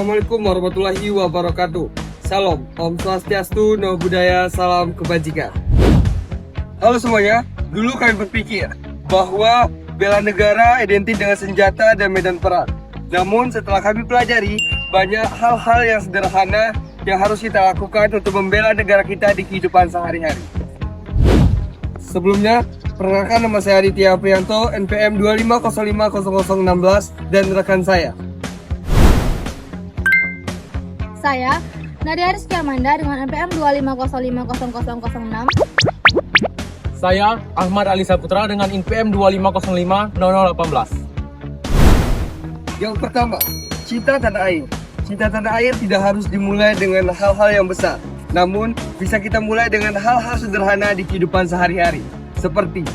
Assalamualaikum warahmatullahi wabarakatuh. Salam, Om Swastiastu, Namo Buddhaya, salam kebajikan. Halo semuanya, dulu kami berpikir bahwa bela negara identik dengan senjata dan medan perang. Namun setelah kami pelajari, banyak hal-hal yang sederhana yang harus kita lakukan untuk membela negara kita di kehidupan sehari-hari. Sebelumnya, perkenalkan nama saya Aditya Prianto, NPM 25050016 dan rekan saya. Saya Nadia Rizky Amanda dengan NPM 25050006. Saya Ahmad Ali Saputra dengan NPM 25050018. Yang pertama, cinta tanah air. Cinta tanah air tidak harus dimulai dengan hal-hal yang besar, namun bisa kita mulai dengan hal-hal sederhana di kehidupan sehari-hari, seperti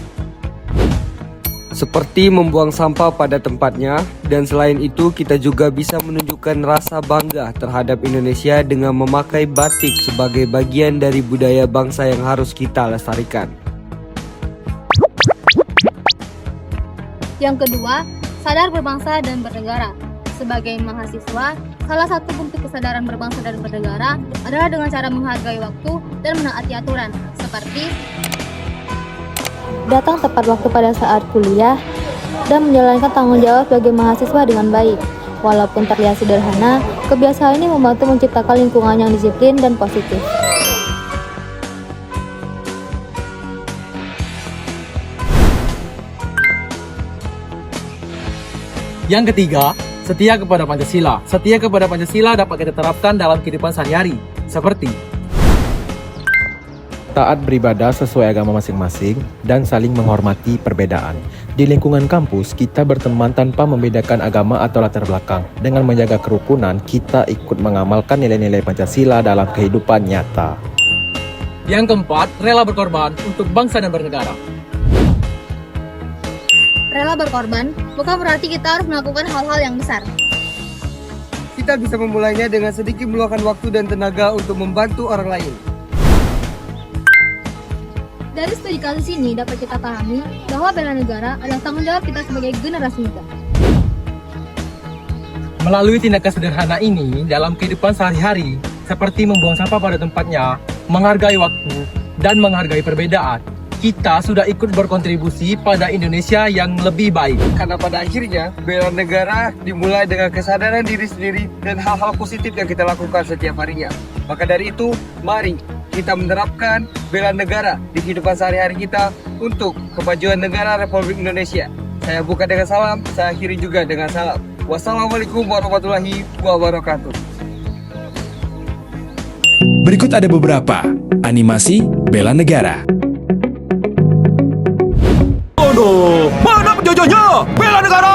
membuang sampah pada tempatnya, dan selain itu kita juga bisa menunjukkan rasa bangga terhadap Indonesia dengan memakai batik sebagai bagian dari budaya bangsa yang harus kita lestarikan. Yang kedua, sadar berbangsa dan bernegara. Sebagai mahasiswa, salah satu bentuk kesadaran berbangsa dan bernegara adalah dengan cara menghargai waktu dan menaati aturan, seperti datang tepat waktu pada saat kuliah, dan menjalankan tanggung jawab sebagai mahasiswa dengan baik. Walaupun terlihat sederhana, kebiasaan ini membantu menciptakan lingkungan yang disiplin dan positif. Yang ketiga, setia kepada Pancasila. Setia kepada Pancasila dapat kita terapkan dalam kehidupan sehari-hari, seperti taat beribadah sesuai agama masing-masing, dan saling menghormati perbedaan. Di lingkungan kampus, kita berteman tanpa membedakan agama atau latar belakang. Dengan menjaga kerukunan, kita ikut mengamalkan nilai-nilai Pancasila dalam kehidupan nyata. Yang keempat, rela berkorban untuk bangsa dan bernegara. Rela berkorban bukan berarti kita harus melakukan hal-hal yang besar. Kita bisa memulainya dengan sedikit meluangkan waktu dan tenaga untuk membantu orang lain. Dari studi kasus ini dapat kita pahami bahwa bela negara adalah tanggung jawab kita sebagai generasi muda. Melalui tindakan sederhana ini dalam kehidupan sehari-hari, seperti membuang sampah pada tempatnya, menghargai waktu, dan menghargai perbedaan, kita sudah ikut berkontribusi pada Indonesia yang lebih baik. Karena pada akhirnya, bela negara dimulai dengan kesadaran diri sendiri dan hal-hal positif yang kita lakukan setiap harinya. Maka dari itu, mari kita menerapkan bela negara di kehidupan sehari-hari kita untuk kemajuan negara Republik Indonesia. Saya buka dengan salam, saya akhiri juga dengan salam. Wassalamualaikum warahmatullahi wabarakatuh. Berikut ada beberapa animasi bela negara. Mana penjajahnya? Bela negara!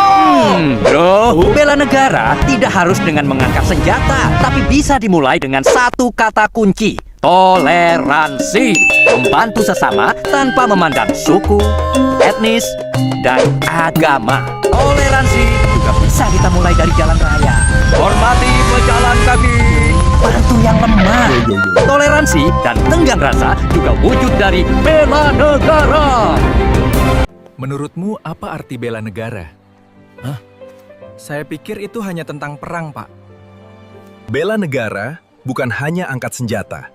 Bro, bela negara tidak harus dengan mengangkat senjata, tapi bisa dimulai dengan satu kata kunci: toleransi. Membantu sesama tanpa memandang suku, etnis, dan agama. Toleransi juga bisa kita mulai dari jalan raya. Hormati pejalan kaki, bantu yang lemah. Toleransi dan tenggang rasa juga wujud dari bela negara. Menurutmu apa arti bela negara? Hah? Saya pikir itu hanya tentang perang, Pak. Bela negara bukan hanya angkat senjata.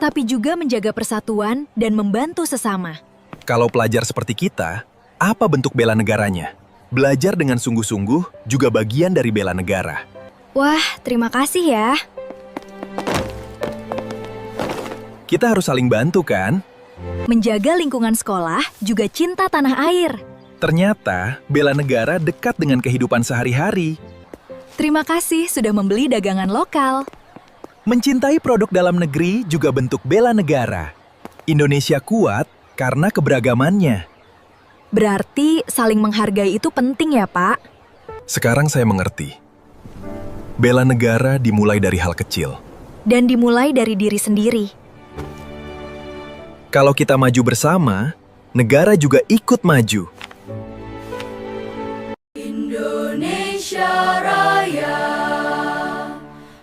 Tapi juga menjaga persatuan dan membantu sesama. Kalau pelajar seperti kita, apa bentuk bela negaranya? Belajar dengan sungguh-sungguh juga bagian dari bela negara. Wah, terima kasih ya. Kita harus saling bantu kan? Menjaga lingkungan sekolah juga cinta tanah air. Ternyata bela negara dekat dengan kehidupan sehari-hari. Terima kasih sudah membeli dagangan lokal. Mencintai produk dalam negeri juga bentuk bela negara. Indonesia kuat karena keberagamannya. Berarti saling menghargai itu penting ya, Pak? Sekarang saya mengerti. Bela negara dimulai dari hal kecil. Dan dimulai dari diri sendiri. Kalau kita maju bersama, negara juga ikut maju. Indonesia Raya,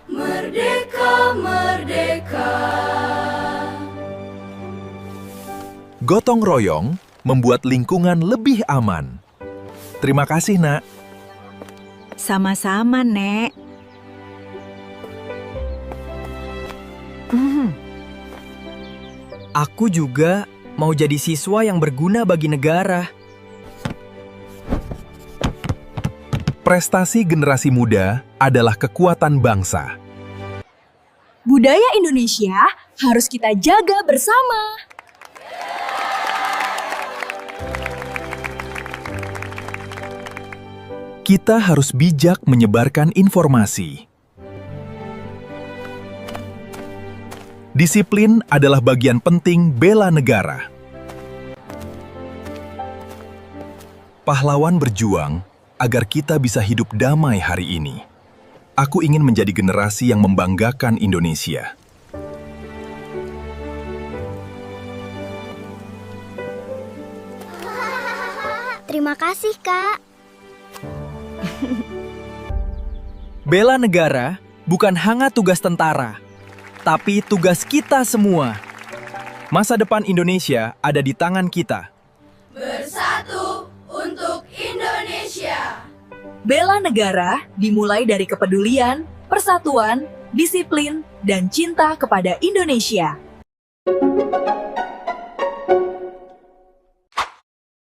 merdeka, merdeka. Gotong royong membuat lingkungan lebih aman. Terima kasih, Nak. Sama-sama, Nek. Aku juga mau jadi siswa yang berguna bagi negara. Prestasi generasi muda adalah kekuatan bangsa. Budaya Indonesia harus kita jaga bersama. Kita harus bijak menyebarkan informasi. Disiplin adalah bagian penting bela negara. Pahlawan berjuang agar kita bisa hidup damai hari ini. Aku ingin menjadi generasi yang membanggakan Indonesia. Terima kasih, Kak. Bela negara bukan hanya tugas tentara, tapi tugas kita semua. Masa depan Indonesia ada di tangan kita. Bersatu untuk Indonesia. Bela negara dimulai dari kepedulian, persatuan, disiplin, dan cinta kepada Indonesia.